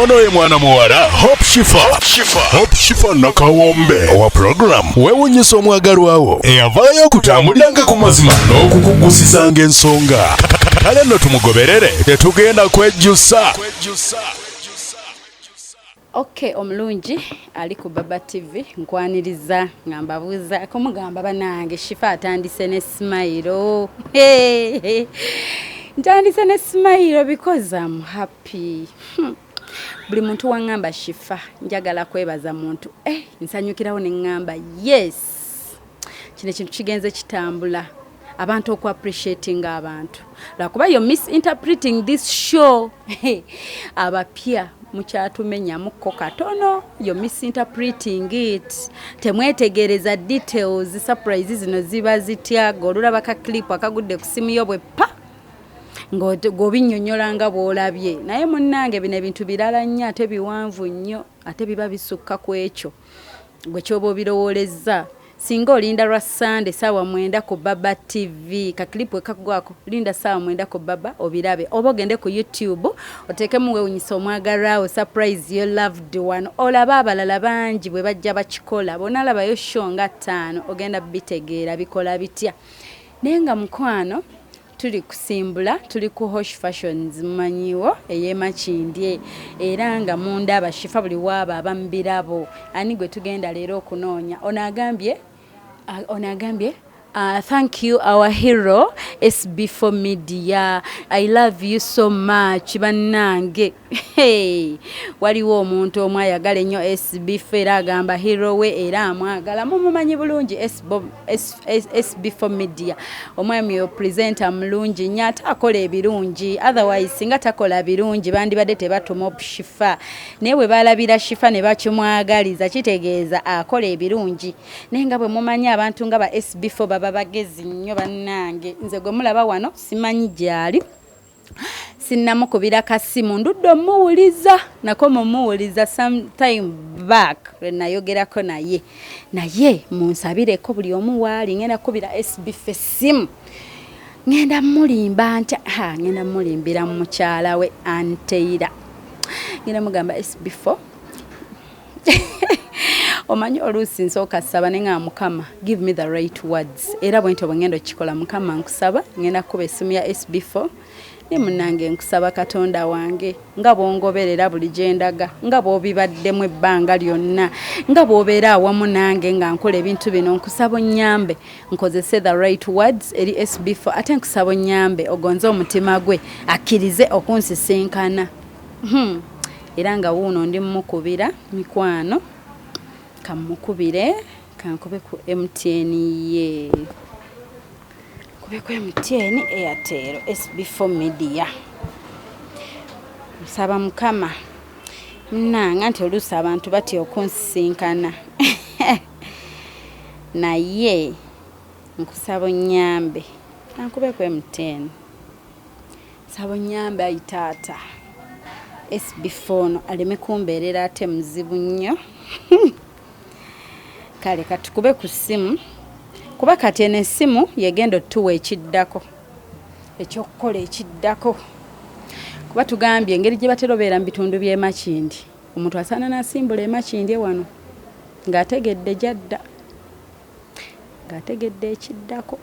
ono ye mwana muwala Hope Shifa nakawombe owa program weewunyisa omwagalwawo eyavaayo okutambuliranga ku mazima n'okukugusisanga ensonga. Kale nno tumugoberere tetugenda kwejjusa. Okay, omulungi ali ku Baba TV nkwaniriza ngamba buuza kumugamba banange Shifa atandise ne smile. Ntandise ne smile because I'm happy. Buli muntu wangamba Shifa njagala kwebaza muntu nsanyukirawo ne ngamba yes. Kino kintu kigenze kitambula. Abantu oku appreciating abantu. Lwakuba you're misinterpreting this show. Abapya muchatumenya mukko katono, you're misinterpreting it. Temwetegereza details, surprises zino ziba zitya, golula baka clip akagudde ku simu yo bwe pa. Ng'obinnyonnyola nga bw'olabye. Naye munnange bino ebintu birala nnyo ate biwanvu nnyo ate biba bisukka ku ekyo gwe ky'oba obirowoolezza. Singa olinda lwa Sunday saawa 9 ku Baba TV kaklipu ekakugwako linda saawa 9 ku Baba obirabe oba ogende ku YouTube oteekemu weewunyisa omwagalwawo surprise your loved one olaba abalala bangi bwe bajja bakikola bona labayo show nga 5 ogenda bitegeera bikola bitya naye nga mukwano tuli kusimbula tuli ku Hosh Fashions manyiwo eyemakindye era nga munda abashifa buli waaba abambirabo ani gwe tugenda leero okunoonya onagambye thank you our hero SB4 Media. I love you so much bannange. Hey, waliwo omuntu omu ayagala ennyo SB4 era agamba hero we era amwagala mumumanyi bulungi SB4 Media. Omwami yo presenter mulungi nnyo ate akola ebirungi otherwise singa takola birungi bandibadde tebatuma Shifa naye bwe balabira Shifa ne bakimwagaliza kitegeeza akola ebirungi naye nga bwe mumanyi abantu nga ba SB4 baba bagezi nnyo bannange nze gwe mulaba wano simanyi gyali sinnamukubira kasimu ndudde muwuliza nako mumuwuliza sometime back nayogerako naye munsabireko buli omu waali ngenda kubira SB4 simu ngenda mulimba ntya ngenda mulimbira mukyala we Anteira ngenda mugamba SB4 omanyi oluusi nsooka saba nenga Mukama give me the right words era bwento bwengendo kikola Mukama nkusaba ngenda kuba esimu ya SB4 ne munange nkusaba Katonda wange nga bongoberera buli jendaga nga bobibaddemu ebbanga lyonna nga bobeera awamu nange nga nkola ebintu bino nkusaba nyambe nkozese the right words eri SB4 ate nkusaba nyambe ogonze omutima gwe akkirize okunsisinkana era nga wuuno ndi mukubira mikwano kamukubire kankube ku MTN ye kube ku MTN Airtel SB4 Media nsaba Mukama nanga nti oluusi abantu bati okunsisinkana naye nkusaba nyambe kankube ku MTN saba nyambe ayitaata SB4 no aleme kumbeerera ate muzibu nnyo kale katukube ku simu kuba kati ene simu yegendo tuwe ekiddako ekyokukola ekiddako kuba tugambye engeri gye baterobeera mu bitundu by'emakindi omuntu asaana nasimbula emakindi wano ng'ategedde jadda ng'ategedde ekiddako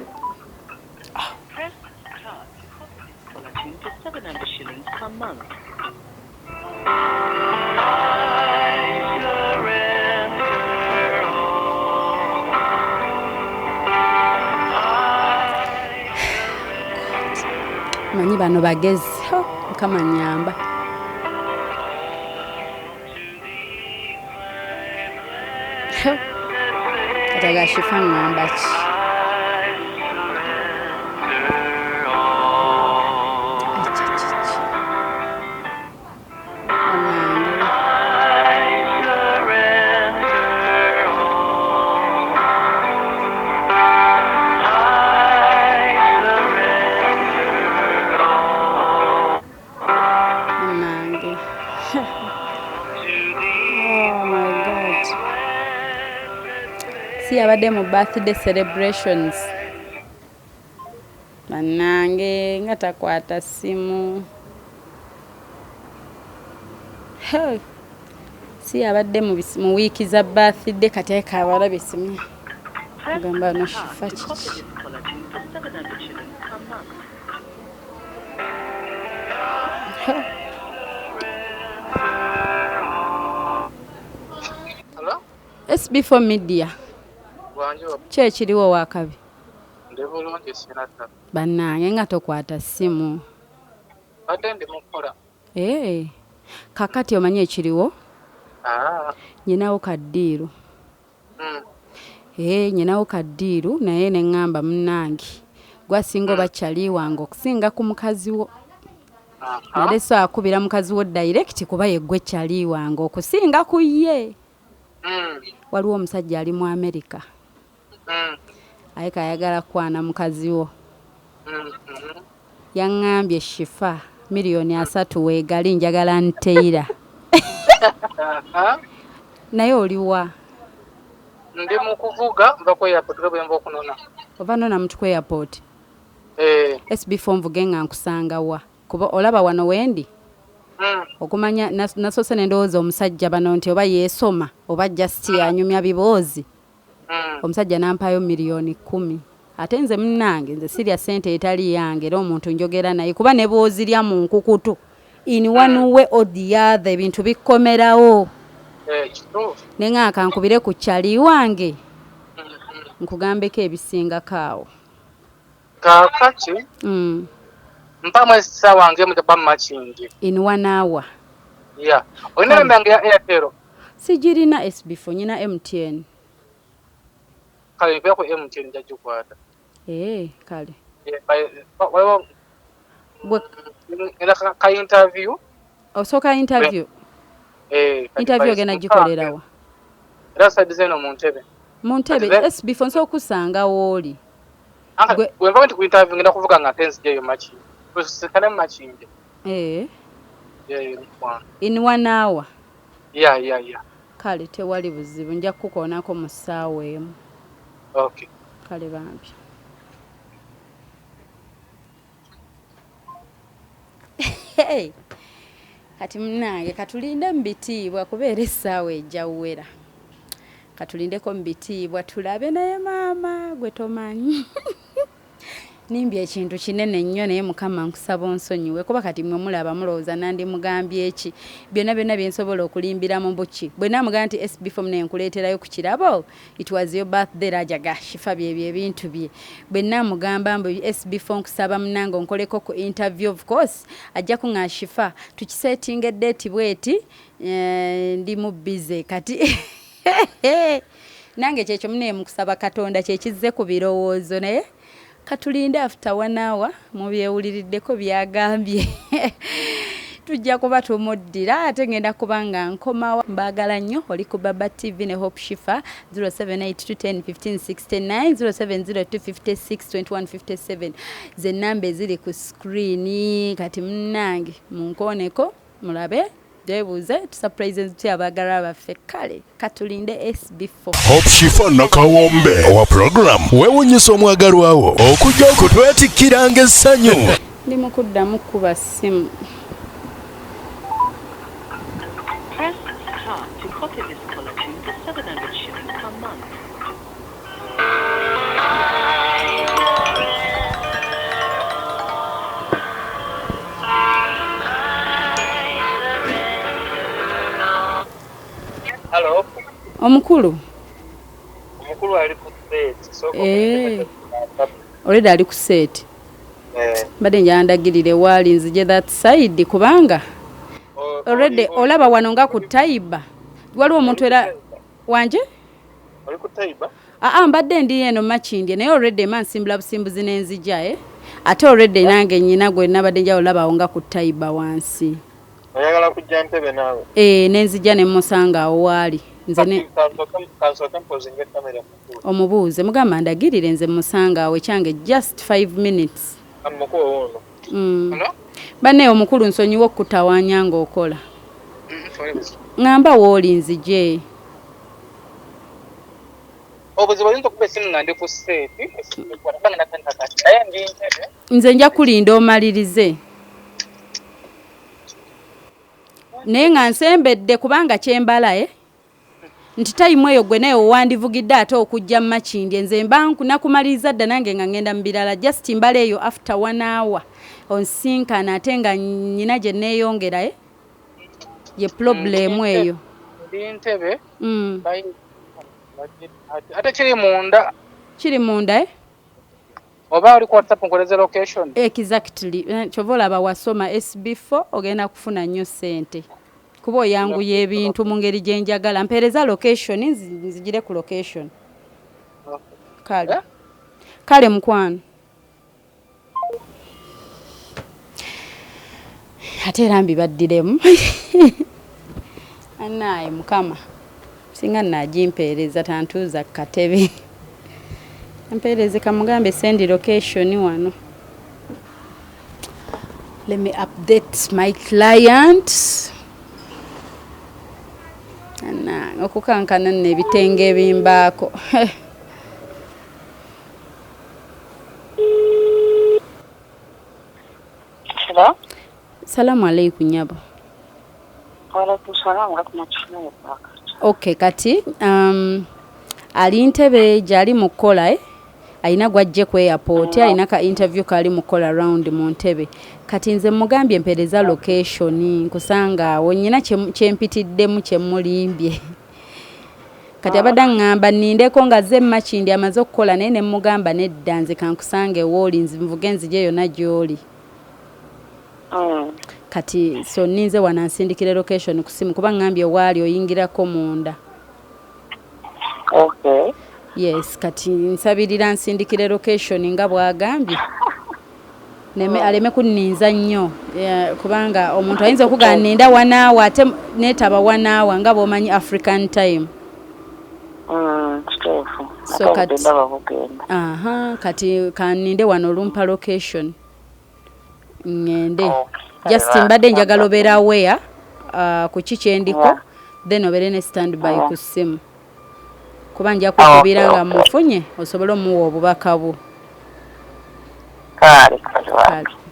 manyi bano bagezi Mukama nyamba kataga Shifa ngamba ki abadde mu birthday celebrations bannange nga takwata simu si abadde mu wiiki za birthday kati kabala bisimye agamba no shifa kiki. Hello? SB4 media. Wanjo. Kyekiriwo wakabi. Ndebulungi sinata. Bannange nga tokwata ssimu. Badde ndi mukola. Kakati omanyi ekiriwo? Nyinawo kaddiiru. Nyinawo kaddiiru naye ne ŋŋamba munnange gwasinga oba kyali wange okusinga ku mukazi wo. Nale so akubira mukazi wo direct kuba yeggwe kyali wange okusinga ku ye. Waliwo omusajja ali mu America. Aye kayagala kwana mukazi wo. Yaŋŋambye shifa miliyoni 3 weegali njagala nteira. Naye oliwa? Ndi mu kuvuga mva ku airport bwe mva okunona. Ova nona mutu ku airport? SB4 nvuge nga nkusanga wa? Kuba olaba wano wendi? Okumanya nasose n'endowooza omusajja bano nti oba yeesoma oba just anyumya biboozi. Omusajja nampaayo miliyoni 10. Ate nze munnange nze sirya ssente etali yange era omuntu njogera naye kuba ne boozirya mu nkukutu. In one way or the other ebintu bikomerawo. Nenga kankubire ku kyali wange. Nkugambeko ebisingako awo. Kakati? Mpamu essaawa wange mutaba machingi. In 1 hour. Yeah. Olina emyange ya Airtel? Sijirina SB4 nyina MTN. Kale nkuya ku MTN njya gikwata. Kale. Waliwo era ka interview. Osooka interview? Interview ogenda gikolerawa? Era sadize no mu ntebe. Mu ntebe SB4 nsobola okusanga wooli. Bwe mba nti ku interview ngenda kuvuga nga tenzijjayo machingi. Kusikane machingi. In 1 hour? Yeah. Kale tewali buzibu nja kukoonako mu ssaawa emu. Okay. Kale bambi. Kati munnange katulinde mu bitiibwa kubeera essaawa ejjawera. Katulindeko mu bitiibwa tulabe naye maama gwe tomanyi. Nimbye ekintu kinene nnyo naye Mukama nkusaba onsonyiwe kuba kati mmwe mulaba mulowooza nandi mugambye eki byonna bye nsobola okulimbira mu buki bwe namugamba nti SB4 ne nkuleeterayo ku kirabo it was your birthday rajaga shifa byebyo ebintu bye bwe namugamba mbu SB4 nkusaba munnange onkoleko ku interview of course ajja kuŋŋa shifa tukisetinga date bweti ndi mu busy kati nange kyekyo munne mukusaba Katonda kyekizze ku birowoozo naye katulinde after 1 hour mu byewuliriddeko byagambye tujja kuba tumuddira ate ngenda kubanga nkomawa mbaagala nnyo oli ku Baba TV ne Hope Shifa 0782101569 0702562157 ze namba eziri ku screen kati munnange munkooneko mulabe debuze tusurprises tyabagala baffe kale katulinde SB4 Hope Shifa nakawombe owa program wewunyisa omwagalwawo okujja okutwetikkiranga essanyu ndi mu kuddamu kuba ssimu Hello. Omukulu Ali ku set. Already ali ku set. Mbadde njandagirire wali nzije that side kubanga already olaba wano nga ku Taiba. Waliwo omuntu era wanje? Oli ku Taiba? Mbadde ndi eno Makindye naye already man simbula busimbuzi n'enzija ate already nange nnyina gwe nabadde nja olaba nga ku Taiba wansi. Oyagala kujja Ntebe naawe? Nenzija ne musanga awo wali. Nze ne omubuuze mugamba ndagirire nze musanga awo kyange just 5 minutes. Amukulu ono. Banne omukulu nsonyiwa okutawaanya ng'okola. Ngamba wooli nzije. Obuzibu bwinza okuba essimu nga ndi ku seeti. Nze nja kulinda omalirize. naye nga nsembedde kubanga kyembala nti tayimu eyo gwe naye owandivugidde ate okujja Makindye nze mba nakumaliriza dda nange nga ngenda mu birala just mbala eyo after 1 hour onsinkana ate nga nyina gye neeyongera ye problemu eyo ntebe ate kiri munda oba oli ku WhatsApp nkoleze location exactly kyova olaba wasoma SB4 ogenda kufuna nnyo ssente kuba oyanguya ebintu mu ngeri gye njagala mpeereza location nzigire ku location kale mukwano ate era mbibaddiremu anaye mukama singa nagimpeereza tantuuza ku katebe mpeereze kamugambe sendi location wano. Let me update my client. Okukankana n'ebitenge ebimbaako. Hello? Salamu alaikum nyabo. Walaikum salam rahmatullahi wa barakatuh. Okay, kati ali ntebe gyali mu kola ayina gwajje ku airport ayina ka interview kali mu kola round mu ntebe kati nze mugambye empereza location nkusanga wonyina kyempitiddemu kyemulimbye kati abadde ngamba nindeko nga ze Makindye amaze okukola naye ne mugamba nedda nze kankusange wooli nvuge nzije yonna gy'oli kati so ninze wanansindikire location ku simu kuba ngambye waali oyingirako munda. Okay. Yes, kati nsabirira nsindikire location nga bwagambye. Neme aleme kunninza nnyo kubanga omuntu ayinza okugana ninda 1 hour ate netaba 1 hour nga bwomanyi African time. So kati kati kaninde wano lumpa location. Ngende. Just mbadde njagala obeera aware ku kikyendiko then obeere ne standby ku simu. Kuba nja kukubira nga mufunye osobola omuwa obubaka bwo.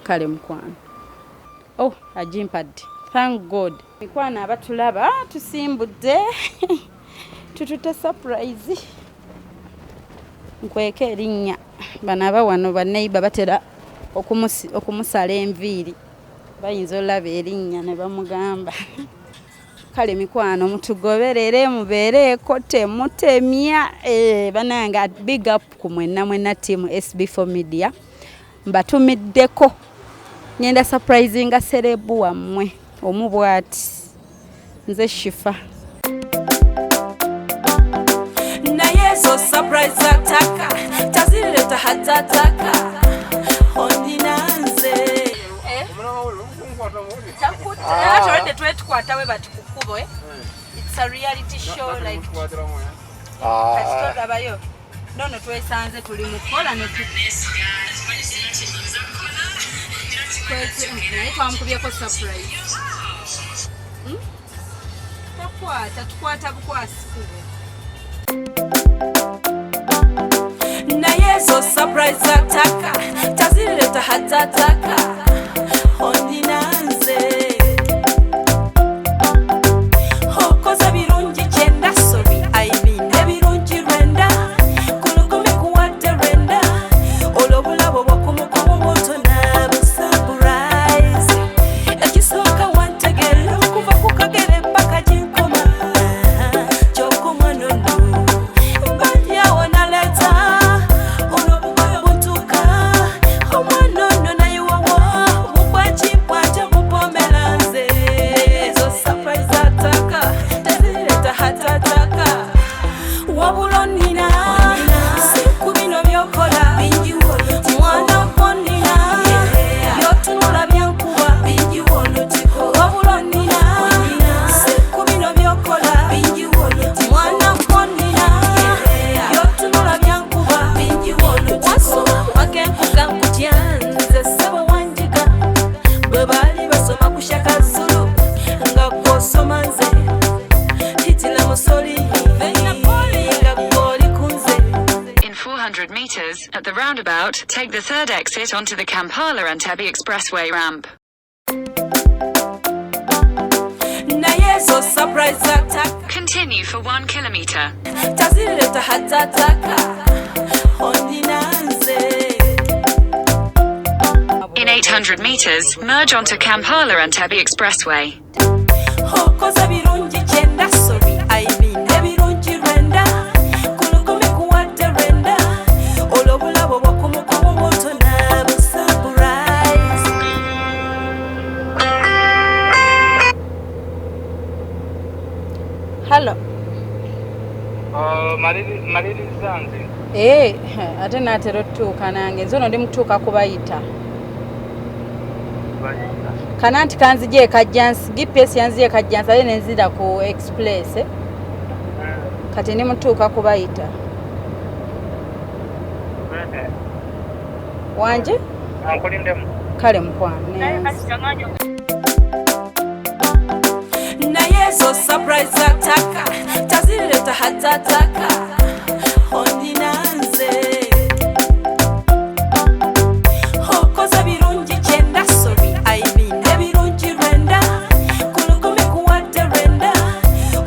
Kale mukwano. Oh, ajimpadde. Thank God. Mikwano abatulaba tusimbudde. Tutute surprise. Nkweke erinnya. Banaba wano baneiba batera okumusala enviiri. Bayinza olaba erinnya ne bamugamba. Kale mikwano mutugoberere mubeereko temutemya bananga big up ku mwenna team SB4 Media mbatumiddeko ngenda surprising serebu wammwe omubwati nze Shifa naye zo surprise ataka tazileta hatataka ondinanze it's a reality show like abayo nono twesanze tuli mukola ne twamkubyeko surprise tukwata bukwasi naye zo surprise ataka tazileta hatataka ondinanze okoza birungi kyenda sobi ayibinde birungi rwenda kulukumi kuwadde rwenda olwobulabo bwakumukomo bwotona busurprise ekisooka wantegera okuva ku kagere paka gyenkoma kyokumwanono balyawo naleta olwobugoyo butuuka omwanono nayiwawo mubwakimpwate mupomera nze ezo surprise ataka tezireta hatataka wabula nina siku bino byokola mwana konina byotunula byankuba wabula nina siku bino byokola mwana konina byotunula byankuba wasoma wakenkuga nkutyanze sebo wanjiga bwe baali basoma ku Shaka Zulu nga gwosoma nze hitila musoli nga gwoli kunze. In 400 meters, at the roundabout, take the third exit onto the Kampala and Entebbe Expressway ramp. surprise attack. Continue for 1 kilometer. Tazileta hatataka. Ondinanze. In 800 meters, merge onto Kampala and Tebi Expressway. Okoza birungi kyenda sorry aibin ebirungi renda kulukumi kuwadde renda olw'obulabo bw'okumukumu moto n'abo surprise. Hello. maliriza nze. Ate naatera otutuuka nange nze ono ndi mutuuka kubayita kana nti kanzija ekajjansi GPS yanzija ekajjansi ate nenzira ku express kati ndi mutuuka kubayita wanje Ankulindemu. kale mukwane naye zo surprise attack tazileta hatataka ondinanze okoza birungi kyenda sorry aibin ebirungi renda kulukumi kuwadde renda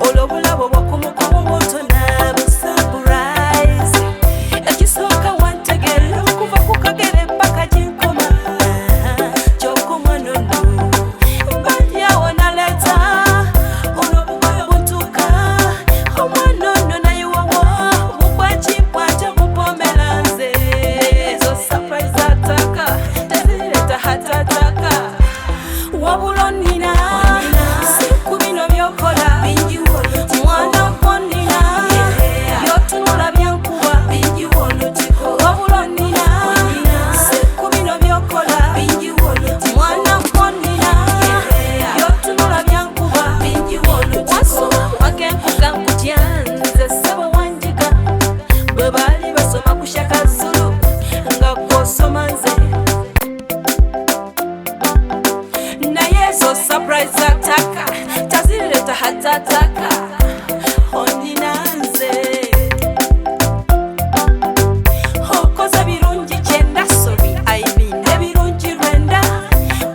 olw'obulabo bw'okumukumu moto n'abo surprise. Ekisooka wantegera okuva ku kagere mpaka ginkoma gy'okoma nono mbalyawo naleta olw'obugoye butuuka omwana ono nayiwawo mugwakimpwate mupomera nze ezo surprise ataka tezireta hatataka wabula nnina si ku bino by'okola mwana gwo nnina by'otunula byankuba wabula nnina si ku bino by'okola mwana gwo nnina by'otunula byankuba wasoma wagenkuga nkutya nze ssebo wanjiga bwe baali basoma ku Shaka Zulu nga gw'osoma nze naye zo surprise attack tazileta hatataka ondinanze okoza birungi kyenda sorry aibin ebirungi renda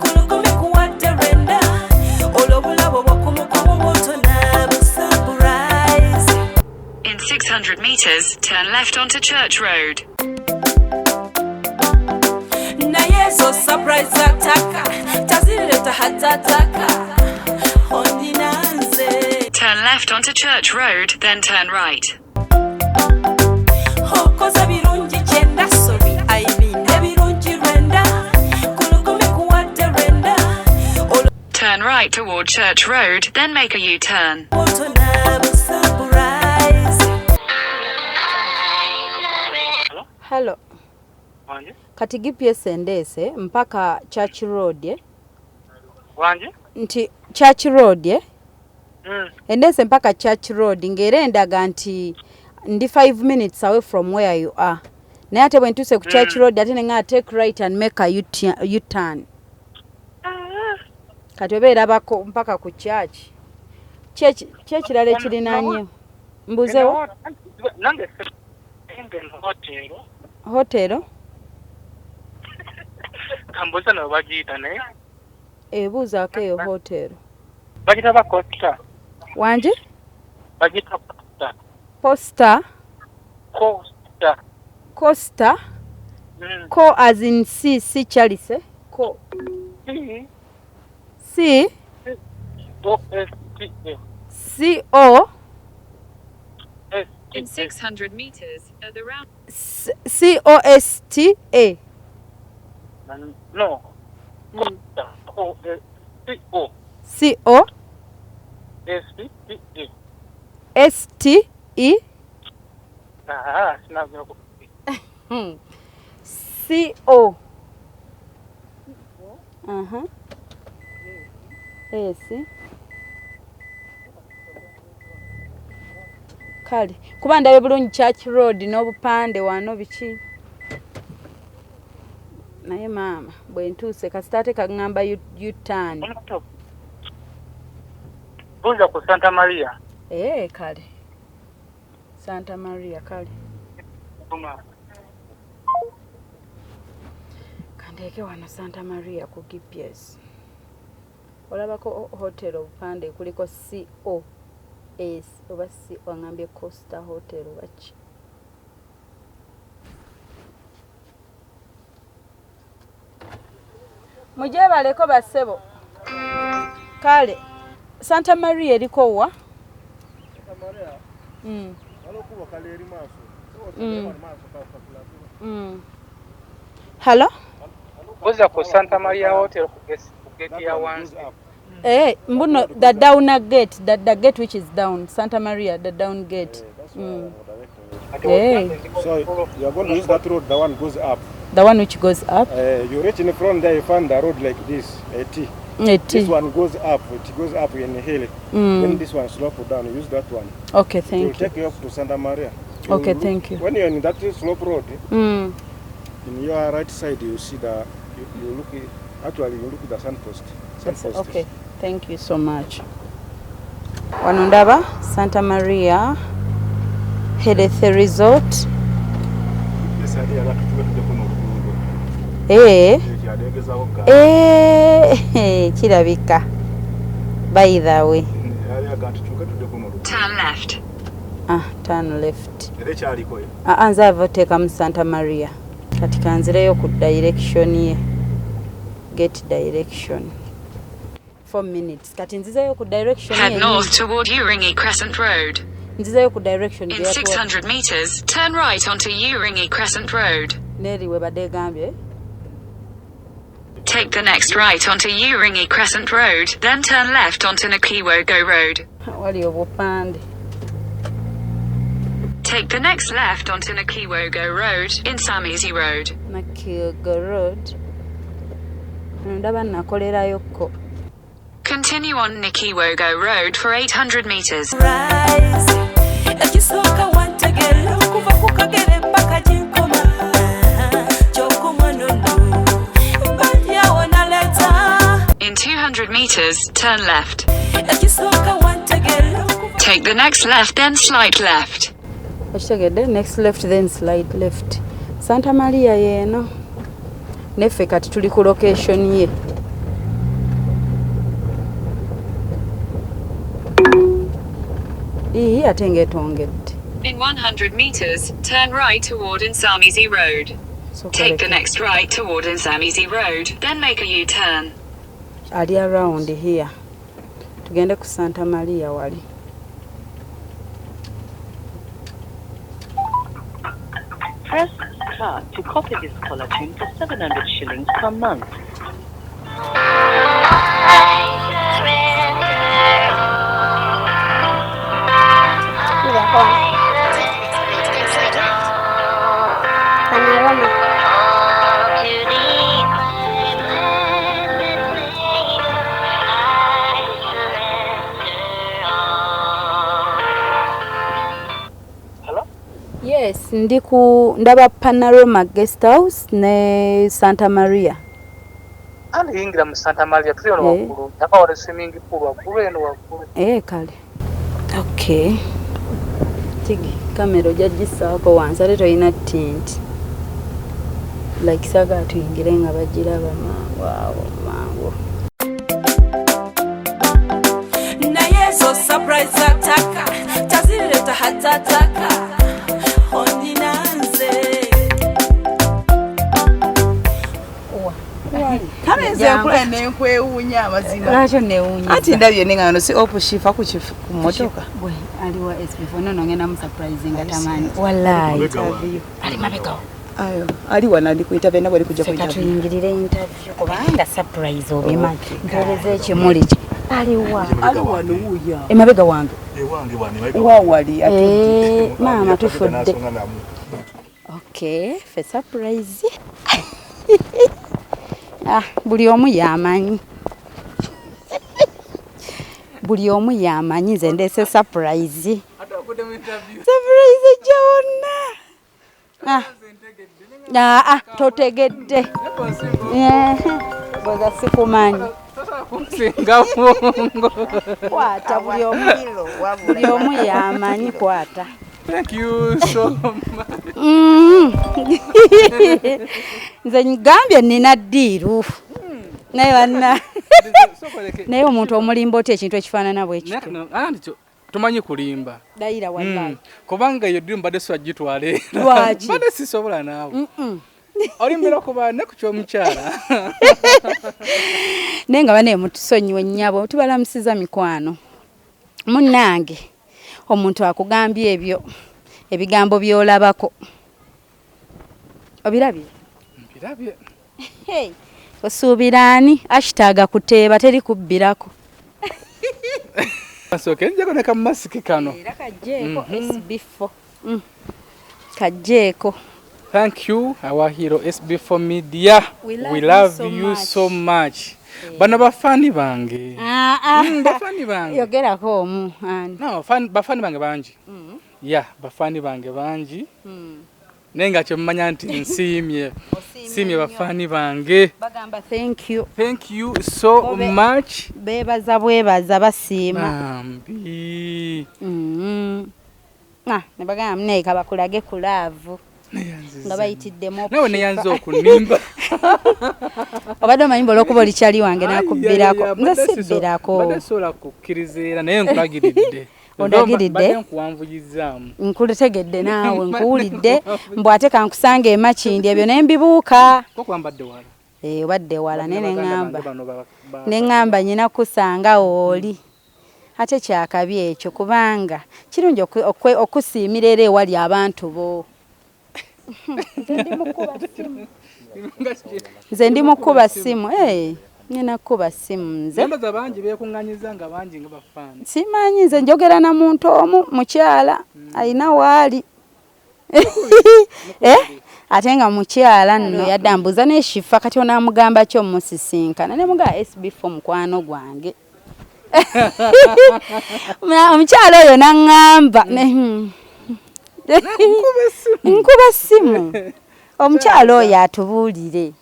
kulukumi kuwadde renda olw'obulabo bw'okumukumu moto n'abo surprise. In 600 meters, turn left onto Church Road. naye zo surprise attack tazileta hatataka ondinanze Turn left onto Church Road, then turn right. okoza birungi kyenda sorry aibin ebirungi renda kulukumi kuwadde renda Turn right toward Church Road, then make a U-turn. olw'omoto n'abo surprise. Hello. Wanje? Kati GPS endeese mpaka Church Road Wanje? nti Church Road endeese mpaka Church Road ng'era endaga nti ndi 5 minutes away from where you are. Naye ate bwe ntuuse ku Church Road ate ne nga take right and make a U-turn. Kati oba erabako mpaka ku church. Ki ekirala ekirina nnyo? Mbuzeewo? Nange senge hotelo. Hotelo? Kambuza no bagiyita naye. Ebuuzaako eyo hotelo. Bagiyita ba Costa. Wanje? Bagiyita Costa. Posta? Costa. Costa? Co as in C Chalice? Co. C? O-S-T-A. C-O? In 600 meters, at the round... C-O-S-T-A? No. Costa. O-S-T-O. C-O? S-T-A. S-T-E? Sinabwira ko. C-O? Yes. Kale kuba ndabe bulungi Church Road n'obupande wano biki naye maama bwe ntuuse kasitaate kagamba U-turn. Buza ku Santa Maria. Kale Santa Maria kale kandeeke wano Santa Maria ku GPS olabako hotel obupande kuliko CO Yes, oba si wangambye Costa Hotel waki. Mujebaleko basebo. Kale Santa Maria eriko wa? Santa Maria. Walokuwa kale eri maaso. Hello? Goza ku Santa Maria Hotel ku gate ya wansi. Mbuno the down gate, the gate which is down, Santa Maria, the down gate. So you are going to use that road, the one goes up. The one which goes up? You reach in the front there, you find the road like this, a T. This one goes up, it goes up in the hill. Then this one slope down, use that one. Okay, thank you. It will take you up to Santa Maria. Okay, thank you. When you're in that slope road, in your right side, you see you look at the signpost. Okay, thank you so much. Wanondaba, Santa Maria Health Resort. Kirabika. By the way. Turn left. Turn left. Anza teka mu Santa Maria. Kati kanzireyo ku direction ye. Get direction. 4 minutes. Kati nzizeyo ku direction ye. Head north toward Uringi Crescent Road. Nzizeyo ku direction In 600 meters, turn right onto Uringi Crescent Road. Neri we bade gambye. Take the next right onto Uringi Crescent Road, then turn left onto Nakiwogo Road. Wali obupande. Take the next left onto Nakiwogo Road in Samizi Road. Nakiwogo Road. Ndaba nakolerayo ko. Continue on Nakiwogo Road for 800 meters. Rise. Ekisoka wantegera okuva ku kagere mpaka Jinkoma. Kyokoma nono. Balyawo naleta. In 200 meters, turn left. Ekisoka wantegera okuva. Take the next left, then slide left. Okitegedde, next left then slide left. Santa Maria yeeno. Neffe kati tuli ku location ye. Ate ngetongedde. In 100 meters, turn right toward Nsamizi Road. Take the next right toward Nsamizi Road, then make a U-turn. Ali around here. Tugende ku Santa Maria wali. Press star to copy this caller tune for 700 shillings per month. Yes, ndaba Panorama Guest House ne Santa Maria. Andi yingira mu Santa Maria tuliyo wakulu. Yapa wale swimming pool wakulu eno wakulu. Kale. Okay. Tigi kamera ojagisaako wansi ate toyina tint. Like saga tuyingire nga bagiraba mangu. Naye so surprise ataka. Tazileta hatataka. Kaneze nkula nenkwewunya amazima. Lwaki newunya? Ati ndabye nenga no si opushifa ku motoka. Bwe aliwa SB4 nono ngenda mu surprise nga tamani. Wallahi interview. Ali mabega. Ayo, ali wana ndi kuita bena bali kuja kuita. Tuyingirire interview kubanga surprise obimaki. Ntereze ekimuli kye. Aliwa. Aliwa nuuya. Emabega wange. Ewange bani mabega. Wawali mama tufudde. Okay, for surprise. Buli omu yamanyi. Buli omu yamanyi nze ndese surprise. Surprise jonna. Totegedde. Boza sikumanyi. Singa mungo. Kwata buli omu yamanyi kwata. Thank you so much. Nze ngambye nina ddiiru. Naye omuntu omulimba oti ekintu ekifaanana bwe kityo. tumanyi kulimba. Dayira wallahi. Kubanga yo ddimba mbadde swagitwale. Lwaki? Mbadde sisobola naawe. Olimbira kuba ne ku ky'omukyala. Nenga bane mutusonyiwe nnyabo tubalamusiza mikwano. Munnange omuntu akugambye ebyo ebigambo byolabako. Obirabye? Mbirabye. Hey, osuubiraani #kuteeba teri kubbirako. Asooke njako ne kamasiki kano. Era kajjeeko SB4. Kajjeeko. Thank you, our hero SB4 Media. We love you so much. Bano bafani bange. Bafani bange. Yogerako omu ani. No, bafani bange bangi. Yeah, bafani bange bangi. Nenga kyemmanya nti nsiimye. Nsiimye bafani bange. Bagamba thank you. Thank you so much. Bebaza bwebaza basiima. Bambi. Ne bagamba neeka bakulage ku laavu. Nga bayitiddemu nawe neyanza okunimba. Obadde omanyi olw'okuba oli kyali wange nakubbirako. Nze sibbirako. Badde sobola kukkiriza era naye nkulagiridde. Ondagiridde? Badde nkuwanvuyizaamu. Nkutegedde naawe nkuwulidde mbw ate kankusanga emakindi ebyo ne mbibuuka. Kwambadde wala. Obadde wala ne neŋŋamba nyina kusanga oli. Ate kyakabi ekyo kubanga kirungi okusiimira era ewali abantu bo. Nze ndi mukuba simu. Nina kuba simu nze. Namba bangi bekunganyiza nga bangi nga bafana. Simanyi nze njogera na muntu omu mukyala alina waali. Ate nga mukyala nno yaddambuza n'ekifa kati onaamugamba kyo musisinkana ne muga SB4 mukwano gwange. Omukyala oyo n'aŋŋamba nkuba simu. Omukyala oyo atubuulire.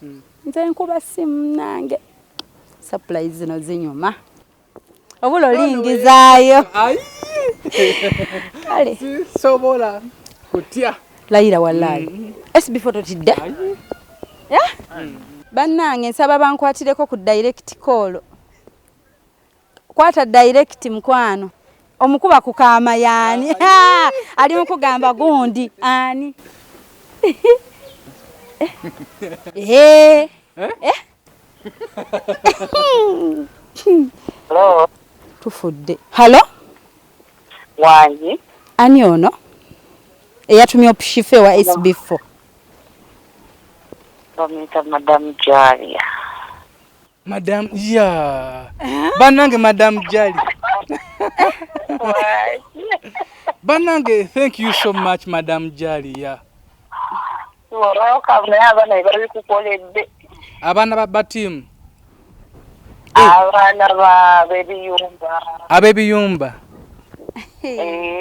Nze nkuba simu nange. Surprise zino zinyuma. Obula olingizaayo. Kale. Sobola kutya. Layira wallahi. SB4 totidda. Bannange nsaba bankwatireko ku direct call. Kwata direct mukwano. Omukuba ku kaama yaani. Ali mukugamba gundi ani. Hello. Tufudde. Hello? Wangi. Ani ono? Eyatumye opushife wa SB4. Bamita Madam Jalia. Madam Banange Madam Jali. Banange, thank you so much Madam Jali. Abana ba team. Abana ba Abebiyumba.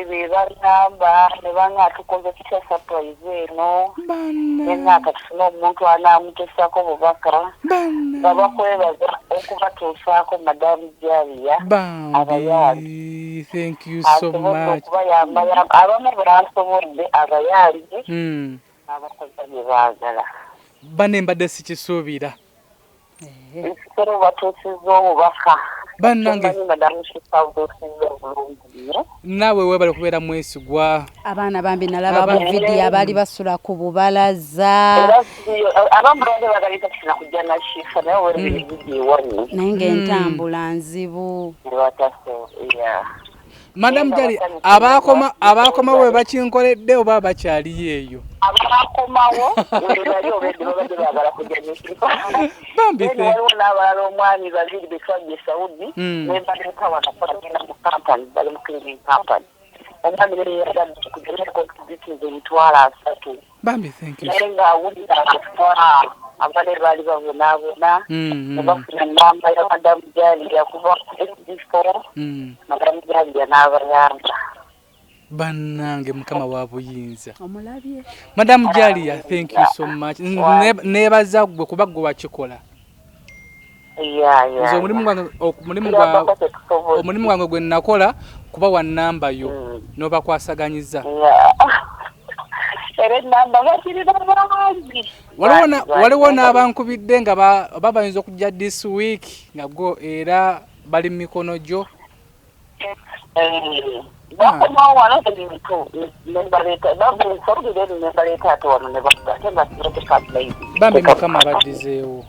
Bebanamba nebanga tukoze kisha surprise eno. Nenga katufuna omuntu anamutesako bubaka. Babakwebaza okubatuusaako Madam Jalia. Abayali. Thank you so much. Abamu baransobodde abayali. Abakozi baagala. Bane mbadde sikisuubira. Ekikero batuusizza obubaka. Bannange nawe webale kubeera mwesigwa. Abaana bambi nalaba mu video abali basula ku bubalaza. Abamu bagalita kufuna kujja na shifa naye webale video wano. Naye ng'entambula nzibu. Madam Jali, abakoma we bakinkoledde oba bakyali eyo? Abakomawo bali obedde babadde baagala kujja n'ekifa. Bambi waliwo n'abalala omwami babiri betwajja Saudi nebadeka wanakola genda mu kampani bali mu cleaning company. Omwami ne yagadde kujja n'ekontributions emitwalo 3. Bambi thank you. Naye ng'awulira akutwala abale baali babonaabona ne bafuna nnamba ya Madam Jali yakuva ku SB4. Madam Jali n'abayamba. Bannange mukama wa buyinza. Omulabye. Madam Jalia, thank you so much. Nebaza gwe kuba gwe wakikola. Nze omulimu gwange gwe nakola kuba wa namba yo n'obakwasaganyiza. Waliwo n'abankubidde nga bayinza okujja this week nga go era bali mu mikono gyo. bakomawo wano ebintu nembaleeta babunsawulire nembaleeta ate wano ne ate nga sirotekaplayi bambi mukama abaddizeewo.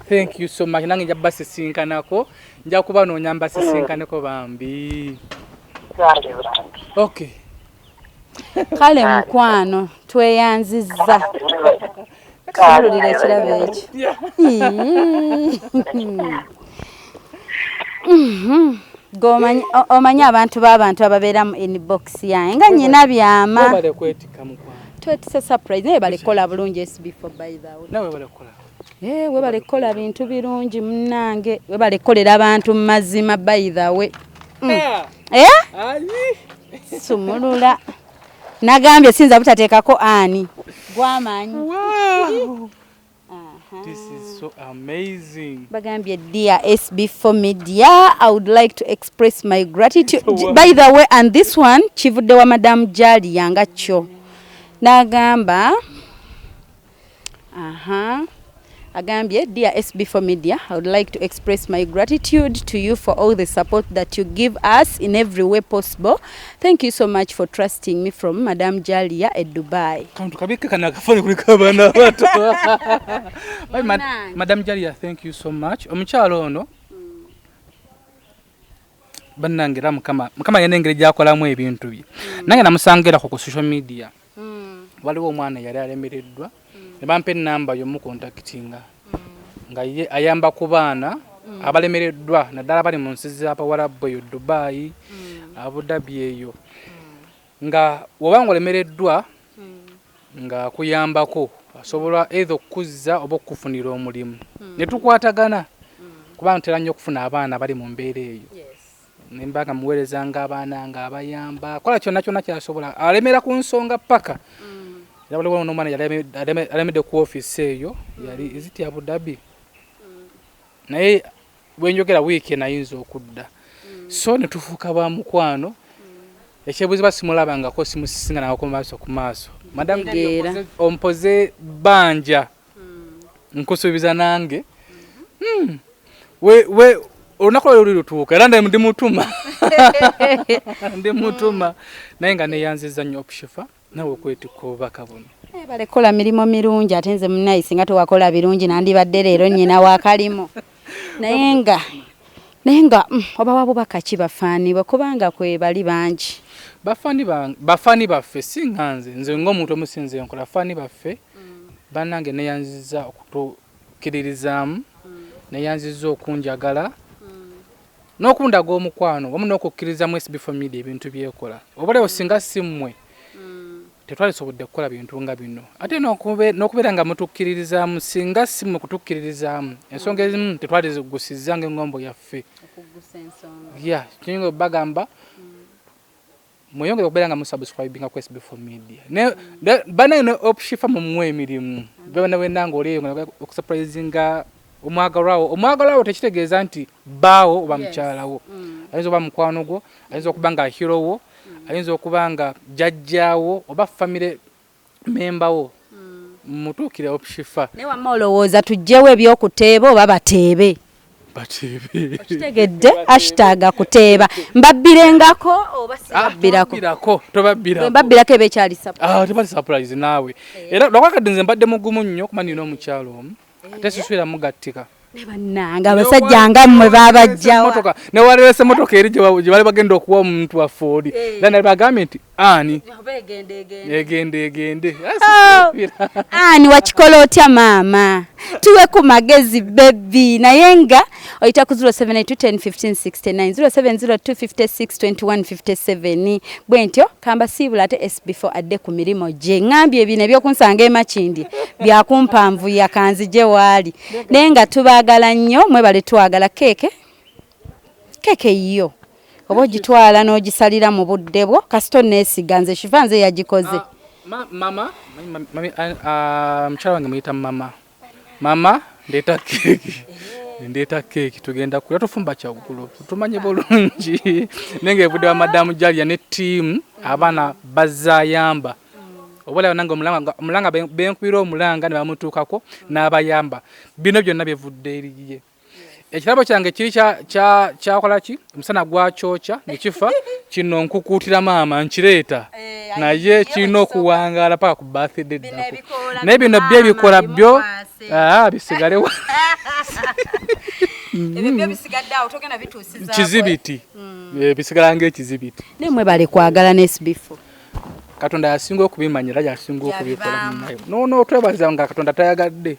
Thank you so much. Nange nja basesinkanako nja kuba noonyamba sesinkaneko bambi. Okay. Kale mukwano tweyanzizza. Tululira ekirabo ekyo. Omanyi abantu b'abantu ababeera mu inbox yange nga nnyina byama. Webale kwetika mukwano. Twetise surprise naye balekola bulungi before by the way. Nawe balekola. Webale kola bintu birungi munnange. Webale kolera abantu mu mazima by the way. Sumulula. Nagambye sinza butateekako ani. Gwamanyi. Wow. This is so amazing. Bagambye dear SB4 Media, I would like to express my gratitude. By the way, and this one kivudde wa Madam Jali yanga kyo. Nagamba Agambye, dear SB4 Media, I would like to express my gratitude to you for all the support that you give us in every way possible. Thank you so much for trusting me from Madam Jalia at Dubai. Madam Jalia, thank you so much. Omukyalo ono bannangira mukama yenengeri gyakolamu ebintu bye. Nange namusangira ku social media. Waliwo omwana yali alemereddwa. Nebampe namba yomu contactinga nga ye ayamba ku baana abalemereddwa naddala bali mu nsi z'Abawarabu eyo Dubai Abu Dhabi eyo nga wobanga olemereddwa nga kuyambako asobola either okuzza oba okufunira omulimu ne tukwatagana kuba ntera nnyo okufuna abaana bali mu mbeera eyo nembaga muweereza nga abaana nga abayamba kola kyonna kyonna kyasobola alemera ku nsonga paka Yabaliwo n'omwana yalemedde ku office eyo yali iziti Abu Dhabi naye bwenjogera wiiki nayinza okudda so ne tufuuka ba mukwano ekyebuzi basimulabangako simusisinga nako maaso ku maaso Madam ompoze banja nkusuubiza nange we olunaku lwe lutuuka era ndi mutuma naye nga neyanziza nnyo Opshifa nawe kwetikko obubaka buno balekola mirimu mirungi ate nze munnayi singa tewakola birungi nandibadde leero nnyina wakalimo naye nga oba wabubaka ki bafaani kubanga kwe bali bangi bafaani baffe si nga nze ng'omuntu omusinze nkola faani baffe bannange neyanziza okutukkiririzaamu neyanziza okunjagala n'okundaga omukwano wamu n'okukkirizamu SB4 Media ebintu byekola obalewo singa si mmwe tetwalisobodde okukola bintu nga bino ate n'okubeera nga mutukkiririzaamu singa si mmwe kutukkiririzaamu ensonga ezimu tetwalizigusizza ng'engombo yaffe kinyinga bagamba mweyongere okubeera nga musubscribinga ku SB4 Media banaye ne Opshifa mumuwe emirimu bena wenanga oliyo okusurprisinga omwagalwawo tekitegeeza nti baawo oba mukyalawo ayinza okuba mukwano gwo ayinza okuba nga hirowo ayinza okuba nga jjajjaawo oba famire membawo mutuukire Opshifa naye wamma olowooza tuggyewo ebyokuteeba oba bateebe kitegedde #kuteeba mbabbirengako oba sibabbirako mbabbirako eba ekyali tebali surprise naawe era lwakwakadde nze mbadde mugumu nnyo okuba nina omukyalo omu ate siswera mugattika bannanga abasajja nga mmwe babajjawa newalirese motoka eri gye bali bagenda okuwa omuntu waffe oli era nali bagambye nti ani egende ani wakikola otya maama tuwe ku magezi bebi naye nga oyita ku 0782101569 0702562157 bwe ntyo kamba siibula ate SB4 adde ku mirimo gye ngambye ebino ebyokunsanga emakindi byakumpanvuya kanzije waali naye nga tubaagala nnyo mwebale twagala keeke yo oba ogitwala n'ogisalira mu budde bwo kasito neesiga nze shifa nze yagikoze mama mukyala wange muyita mama ndeeta keeki tugenda kulya tufumba kyaggulo tumanye bulungi nenge evudde wa Madamu Jalia ne ttiimu abaana bazayamba obulayo nange omulanga benkubira omulanga ne bamutuukako n'abayamba bino byonna byevudde eriye ekirabo kyange kiri kyakola ki omusana gwakyokya nekifa kino nkukutira maama nkireeta naye kirina okuwangaala paka ku birthday ddako naye bino byo ebikola byo bisigalewo kizibiti bisigala ng'ekizibiti nemwe bali kwagala nesbifo katonda yasinga okubimanyira yasinga okubikola nono twebaza nga katonda tayagadde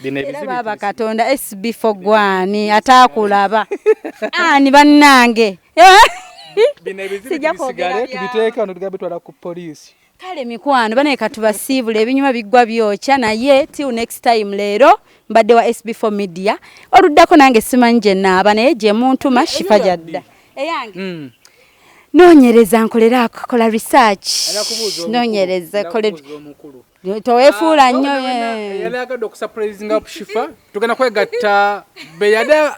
era baba katonda esbifo gwani atakulaba ani bannange bino ebizibisigale tubiteeka ono tugabitwala ku poliisi kale mikwano banaye katubasiibula ebinyuma biggwa byokya naye till next time leero mbadde wa SB4 media oluddako nange simanyi gye naaba naye gye muntuma shifa jadda eyange noonyereza nkolera akola research noonyereza kolera toweefuula nnyo yali agadde okusurprisinga shifa tugenda kwegatta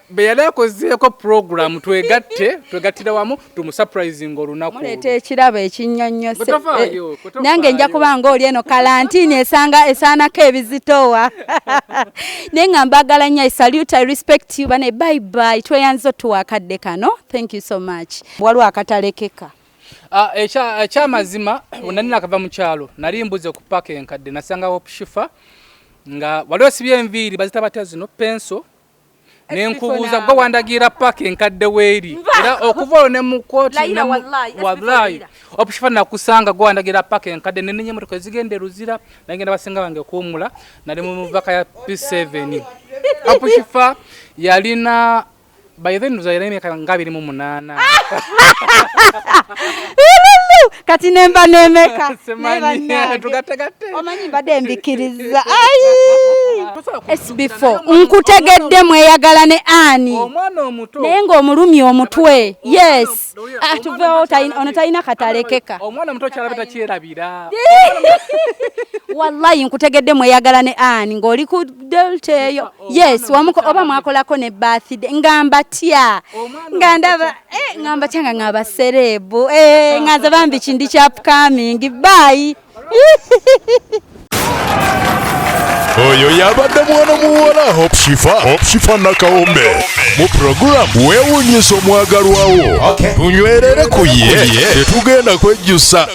beyali akozeeko program twegattira wamu tumusurprising olunaku muleeta ekirabo ekinnyonnyose nange nja kuba ng'oli eno kalantiini esaanako ebizitowa naye nga mbagala nnyo I salute I respect you bane bye bye tweyanza otuwaakadde kano thank you so much waliwo akatalekeka ekyamazima nali nakava mu kyalo nali mbuze ku paaka enkadde nasangawo shifa nga waliwo sibye enviiri bazita batya zino penso nenkubuuza gwe wandagira paaka enkadde weeri era okuva olwo ne mu kooti wallahi opushifa nakusanga gwe wandagira paaka enkadde nenenya emotoka ezigenda eruzira nagenda basenga bange kuwumula nali mu muvaka ya P7 opushifa yalina by then uzaire emyaka nga 28 kati nemba nemeka omanyi mbadde mbikiriza SB4 nkutegedde mweyagala ne ani naye ng'omulumya omutwe yes tuveewo ono talina katalekeka omwana omuto kyalabeta kyerabira wallahi nkutegedde mweyagala ne ani ng'oli ku delta eyo yes oba mwakolako ne birthday ngamba tya nga ndaba ngamba tya nga ngaba serebu ngaza bambi kindi kya upcoming bye oyo yabadde mwana muwala Hope Shifa Nakawombe mu program weewuunyisa omwagalwawo tunywerere ku ye tetugenda kwejjusa